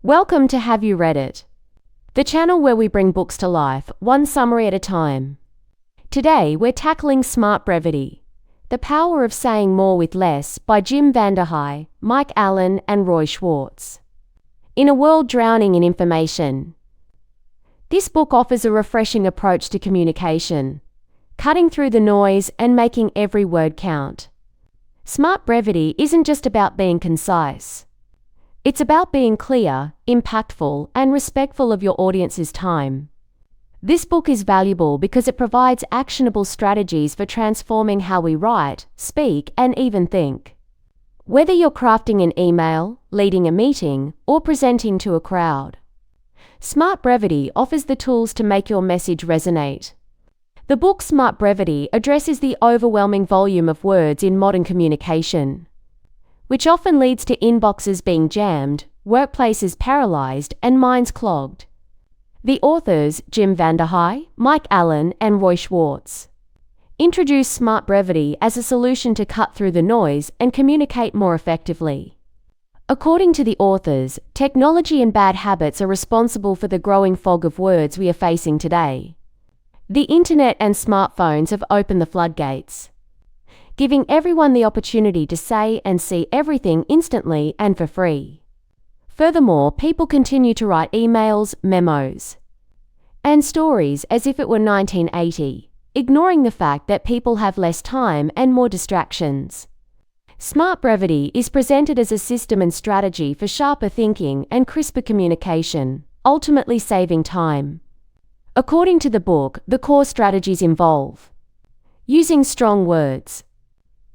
Welcome to Have You Read It? The channel where we bring books to life, one summary at a time. Today we're tackling Smart Brevity, The Power of Saying More with Less by Jim Vandehei, Mike Allen, and Roy Schwartz. In a world drowning in information, this book offers a refreshing approach to communication, cutting through the noise and making every word count. Smart Brevity isn't just about being concise. It's about being clear, impactful, and respectful of your audience's time. This book is valuable because it provides actionable strategies for transforming how we write, speak, and even think. Whether you're crafting an email, leading a meeting, or presenting to a crowd, Smart Brevity offers the tools to make your message resonate. The book Smart Brevity addresses the overwhelming volume of words in modern communication, which often leads to inboxes being jammed, workplaces paralyzed, and minds clogged. The authors, Jim Vandehei, Mike Allen, and Roy Schwartz, introduce Smart Brevity as a solution to cut through the noise and communicate more effectively. According to the authors, technology and bad habits are responsible for the growing fog of words we are facing today. The internet and smartphones have opened the floodgates, giving everyone the opportunity to say and see everything instantly and for free. Furthermore, people continue to write emails, memos, and stories as if it were 1980, ignoring the fact that people have less time and more distractions. Smart Brevity is presented as a system and strategy for sharper thinking and crisper communication, ultimately saving time. According to the book, the core strategies involve using strong words,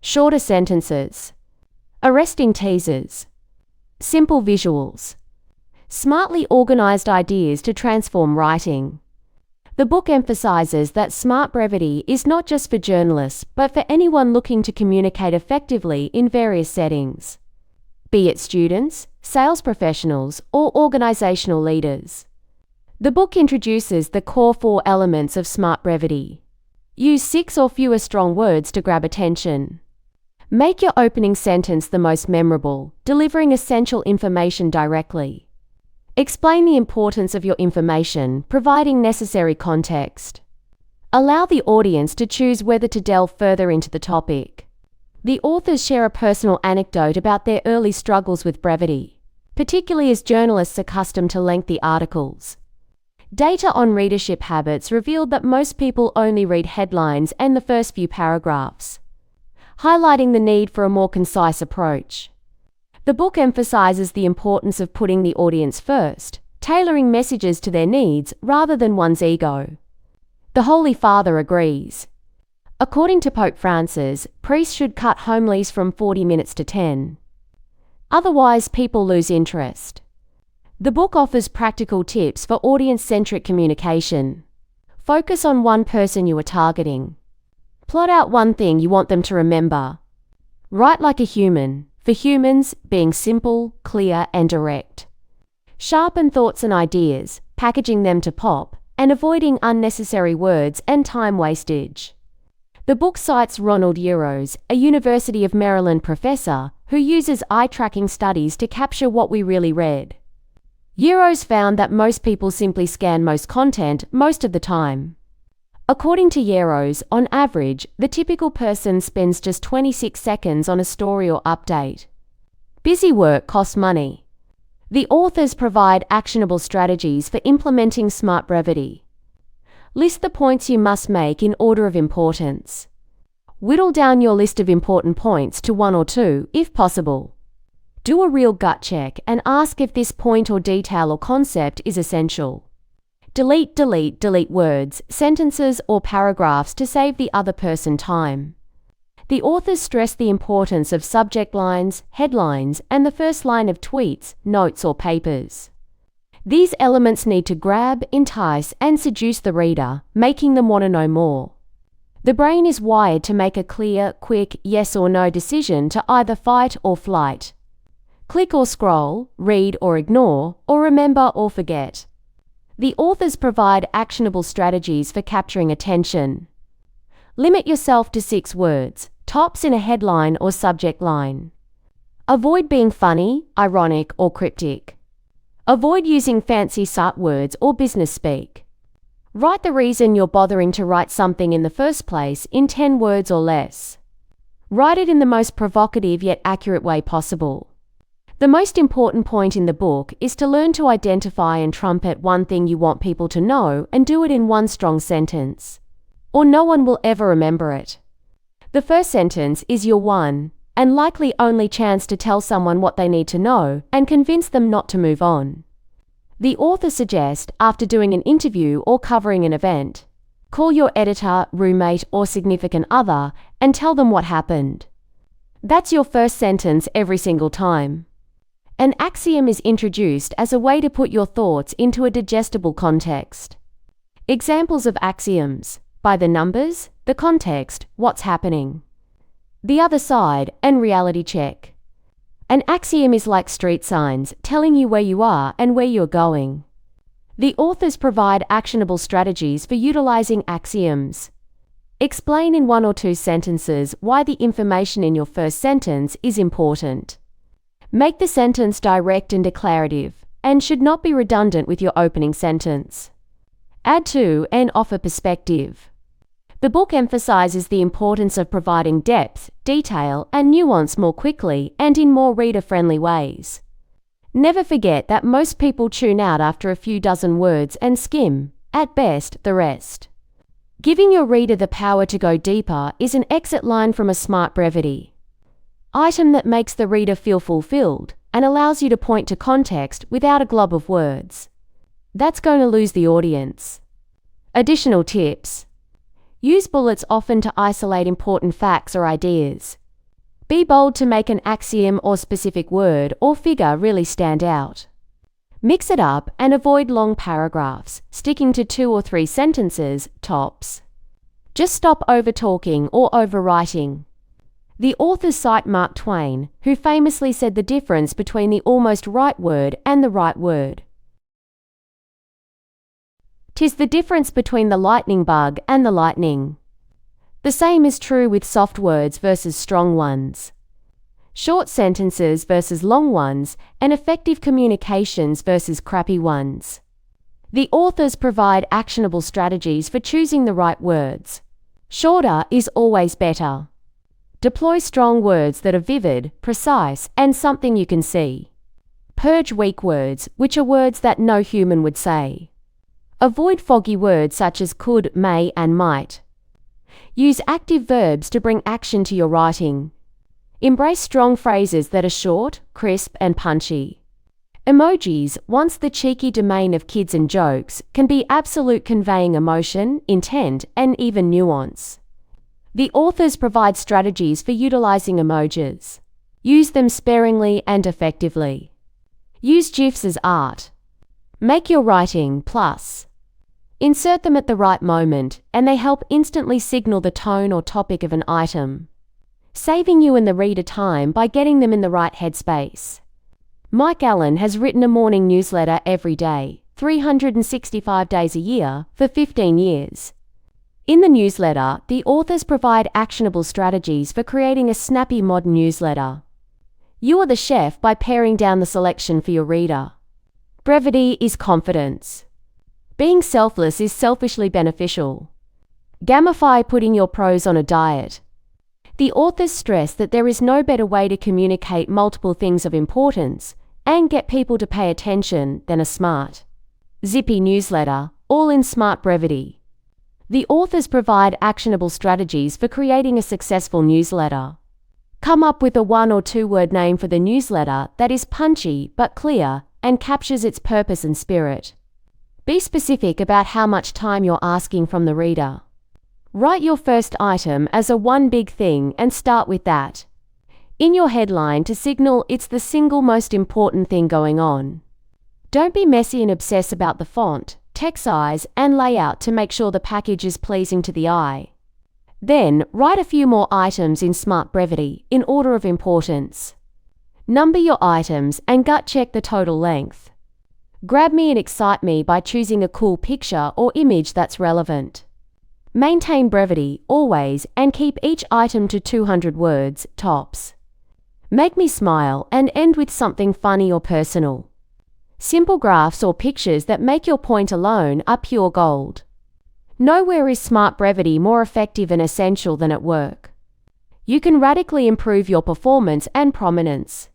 shorter sentences, arresting teasers, simple visuals, smartly organized ideas to transform writing. The book emphasizes that Smart Brevity is not just for journalists but for anyone looking to communicate effectively in various settings, be it students, sales professionals, or organizational leaders. The book introduces the core 4 elements of Smart Brevity. Use 6 or fewer strong words to grab attention. Make your opening sentence the most memorable, delivering essential information directly. Explain the importance of your information, providing necessary context. Allow the audience to choose whether to delve further into the topic. The authors share a personal anecdote about their early struggles with brevity, particularly as journalists accustomed to lengthy articles. Data on readership habits revealed that most people only read headlines and the first few paragraphs, highlighting the need for a more concise approach. The book emphasizes the importance of putting the audience first, tailoring messages to their needs rather than one's ego. The Holy Father agrees. According to Pope Francis, priests should cut homilies from 40 minutes to 10. Otherwise, people lose interest. The book offers practical tips for audience-centric communication. Focus on one person you are targeting. Plot out one thing you want them to remember. Write like a human, for humans, being simple, clear, and direct. Sharpen thoughts and ideas, packaging them to pop, and avoiding unnecessary words and time wastage. The book cites Ronald Uros, a University of Maryland professor, who uses eye-tracking studies to capture what we really read. Uros found that most people simply scan most content most of the time. According to Uros, on average, the typical person spends just 26 seconds on a story or update. Busy work costs money. The authors provide actionable strategies for implementing Smart Brevity. List the points you must make in order of importance. Whittle down your list of important points to 1 or 2, if possible. Do a real gut check and ask if this point or detail or concept is essential. Delete words, sentences, or paragraphs to save the other person time. The authors stress the importance of subject lines, headlines, and the first line of tweets, notes, or papers. These elements need to grab, entice, and seduce the reader, making them want to know more. The brain is wired to make a clear, quick yes or no decision to either fight or flight. Click or scroll, read or ignore, or remember or forget. The authors provide actionable strategies for capturing attention. Limit yourself to 6 words, tops in a headline or subject line. Avoid being funny, ironic, or cryptic. Avoid using fancy sight words or business speak. Write the reason you're bothering to write something in the first place in 10 words or less. Write it in the most provocative yet accurate way possible. The most important point in the book is to learn to identify and trumpet one thing you want people to know and do it in one strong sentence. Or no one will ever remember it. The first sentence is your one, and likely only chance to tell someone what they need to know and convince them not to move on. The author suggests, after doing an interview or covering an event, call your editor, roommate, or significant other and tell them what happened. That's your first sentence every single time. An axiom is introduced as a way to put your thoughts into a digestible context. Examples of axioms: by the numbers, the context, what's happening, the other side, and reality check. An axiom is like street signs, telling you where you are and where you're going. The authors provide actionable strategies for utilizing axioms. Explain in 1 or 2 sentences why the information in your first sentence is important. Make the sentence direct and declarative, and should not be redundant with your opening sentence. Add to and offer perspective. The book emphasizes the importance of providing depth, detail, and nuance more quickly and in more reader-friendly ways. Never forget that most people tune out after a few dozen words and skim, at best, the rest. Giving your reader the power to go deeper is an exit line from a Smart Brevity. Item that makes the reader feel fulfilled and allows you to point to context without a glob of words. That's going to lose the audience. Additional tips. Use bullets often to isolate important facts or ideas. Be bold to make an axiom or specific word or figure really stand out. Mix it up and avoid long paragraphs, sticking to 2 or 3 sentences, tops. Just stop over-talking or overwriting. The authors cite Mark Twain, who famously said the difference between the almost right word and the right word. "'Tis the difference between the lightning bug and the lightning." The same is true with soft words versus strong ones, short sentences versus long ones, and effective communications versus crappy ones. The authors provide actionable strategies for choosing the right words. Shorter is always better. Deploy strong words that are vivid, precise, and something you can see. Purge weak words, which are words that no human would say. Avoid foggy words such as could, may, and might. Use active verbs to bring action to your writing. Embrace strong phrases that are short, crisp, and punchy. Emojis, once the cheeky domain of kids and jokes, can be absolute, conveying emotion, intent, and even nuance. The authors provide strategies for utilizing emojis. Use them sparingly and effectively. Use GIFs as art. Make your writing plus. Insert them at the right moment, and they help instantly signal the tone or topic of an item, saving you and the reader time by getting them in the right headspace. Mike Allen has written a morning newsletter every day, 365 days a year, for 15 years. In the newsletter, the authors provide actionable strategies for creating a snappy modern newsletter. You are the chef by paring down the selection for your reader. Brevity is confidence. Being selfless is selfishly beneficial. Gamify putting your prose on a diet. The authors stress that there is no better way to communicate multiple things of importance and get people to pay attention than a smart, zippy newsletter, all in Smart Brevity. The authors provide actionable strategies for creating a successful newsletter. Come up with a 1 or 2 word name for the newsletter that is punchy but clear and captures its purpose and spirit. Be specific about how much time you're asking from the reader. Write your first item as a one big thing and start with that in your headline to signal it's the single most important thing going on. Don't be messy and obsess about the font, text size, and layout to make sure the package is pleasing to the eye. Then, write a few more items in Smart Brevity in order of importance. Number your items and gut check the total length. Grab me and excite me by choosing a cool picture or image that's relevant. Maintain brevity, always, and keep each item to 200 words, tops. Make me smile and end with something funny or personal. Simple graphs or pictures that make your point alone are pure gold. Nowhere is smart brevity more effective and essential than at work. You can radically improve your performance and prominence,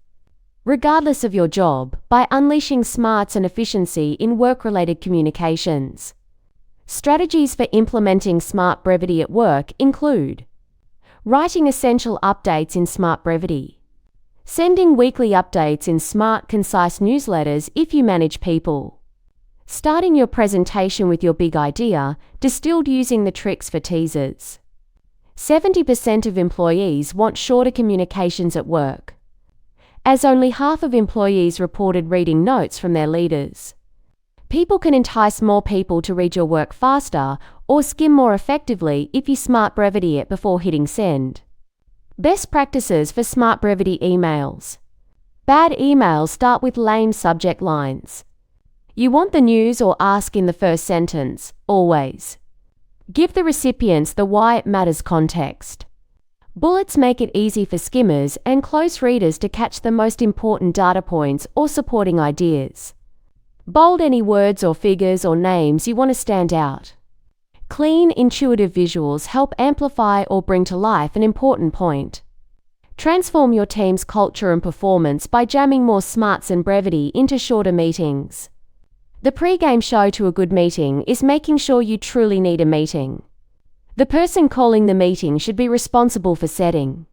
regardless of your job, by unleashing smarts and efficiency in work-related communications. Strategies for implementing smart brevity at work include writing essential updates in smart brevity, sending weekly updates in smart, concise newsletters if you manage people, starting your presentation with your big idea, distilled using the tricks for teasers. 70% of employees want shorter communications at work, as only half of employees reported reading notes from their leaders. People can entice more people to read your work faster or skim more effectively if you smart brevity it before hitting send. Best practices for smart brevity emails. Bad emails start with lame subject lines. You want the news or ask in the first sentence, always. Give the recipients the why it matters context. Bullets make it easy for skimmers and close readers to catch the most important data points or supporting ideas. Bold any words or figures or names you want to stand out. Clean, intuitive visuals help amplify or bring to life an important point. Transform your team's culture and performance by jamming more smarts and brevity into shorter meetings. The pre-game show to a good meeting is making sure you truly need a meeting. The person calling the meeting should be responsible for setting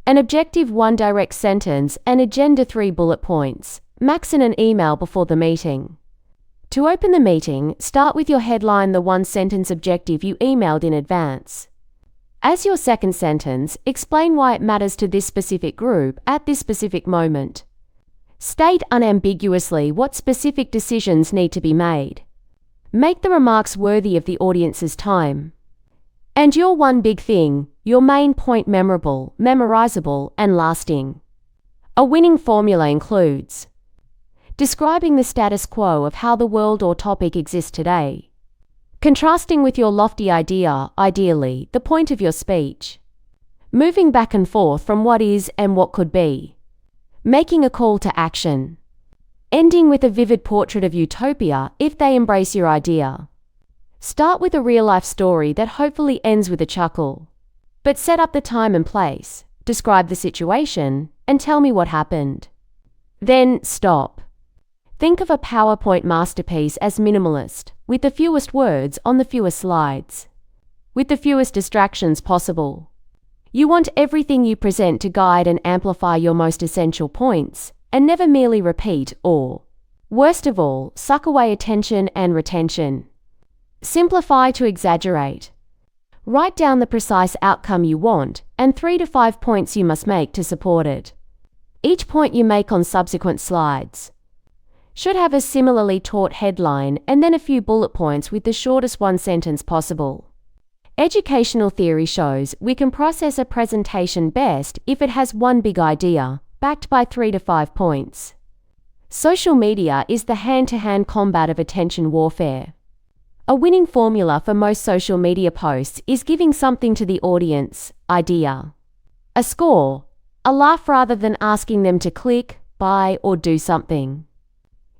an objective 1 direct sentence and agenda 3 bullet points, max in an email before the meeting. To open the meeting, start with your headline, the 1-sentence objective you emailed in advance. As your second sentence, explain why it matters to this specific group at this specific moment. State unambiguously what specific decisions need to be made. Make the remarks worthy of the audience's time. And your one big thing, your main point memorable, memorizable, and lasting. A winning formula includes describing the status quo of how the world or topic exists today, contrasting with your lofty idea, ideally, the point of your speech, moving back and forth from what is and what could be, making a call to action, ending with a vivid portrait of utopia if they embrace your idea. Start with a real-life story that hopefully ends with a chuckle. But set up the time and place, describe the situation, and tell me what happened. Then stop. Think of a PowerPoint masterpiece as minimalist, with the fewest words on the fewest slides, with the fewest distractions possible. You want everything you present to guide and amplify your most essential points, and never merely repeat or, worst of all, suck away attention and retention. Simplify to exaggerate. Write down the precise outcome you want and 3 to 5 points you must make to support it. Each point you make on subsequent slides should have a similarly taut headline and then a few bullet points with the shortest 1 sentence possible. Educational theory shows we can process a presentation best if it has one big idea, backed by 3 to 5 points. Social media is the hand-to-hand combat of attention warfare. A winning formula for most social media posts is giving something to the audience, idea, a score, a laugh rather than asking them to click, buy, or do something.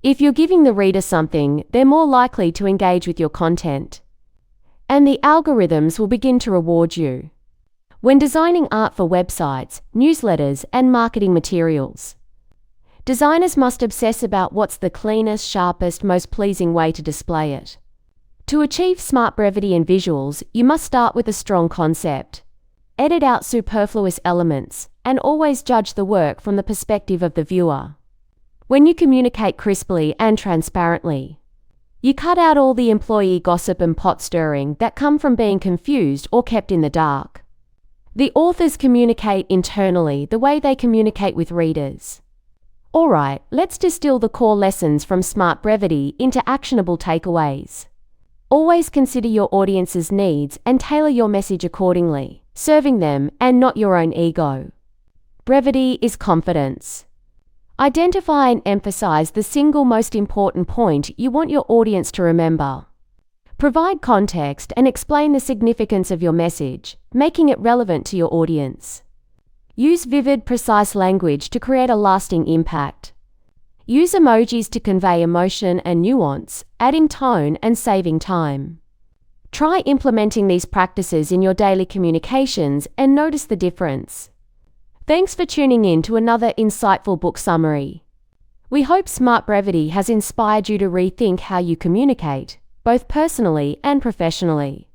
If you're giving the reader something, they're more likely to engage with your content, and the algorithms will begin to reward you. When designing art for websites, newsletters, and marketing materials, designers must obsess about what's the cleanest, sharpest, most pleasing way to display it. To achieve smart brevity in visuals, you must start with a strong concept, edit out superfluous elements, and always judge the work from the perspective of the viewer. When you communicate crisply and transparently, you cut out all the employee gossip and pot stirring that come from being confused or kept in the dark. The authors communicate internally the way they communicate with readers. Alright, let's distill the core lessons from smart brevity into actionable takeaways. Always consider your audience's needs and tailor your message accordingly, serving them and not your own ego. Brevity is confidence. Identify and emphasize the single most important point you want your audience to remember. Provide context and explain the significance of your message, making it relevant to your audience. Use vivid, precise language to create a lasting impact. Use emojis to convey emotion and nuance, adding tone and saving time. Try implementing these practices in your daily communications and notice the difference. Thanks for tuning in to another insightful book summary. We hope Smart Brevity has inspired you to rethink how you communicate, both personally and professionally.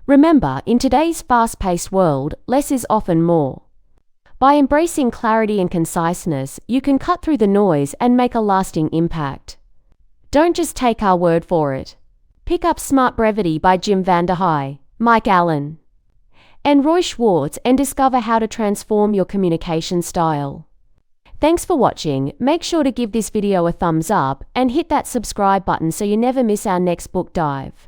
Remember, in today's fast-paced world, less is often more. By embracing clarity and conciseness, you can cut through the noise and make a lasting impact. Don't just take our word for it. Pick up Smart Brevity by Jim Van der Heij, Mike Allen, and Roy Schwartz and discover how to transform your communication style. Thanks for watching. Make sure to give this video a thumbs up and hit that subscribe button so you never miss our next book dive.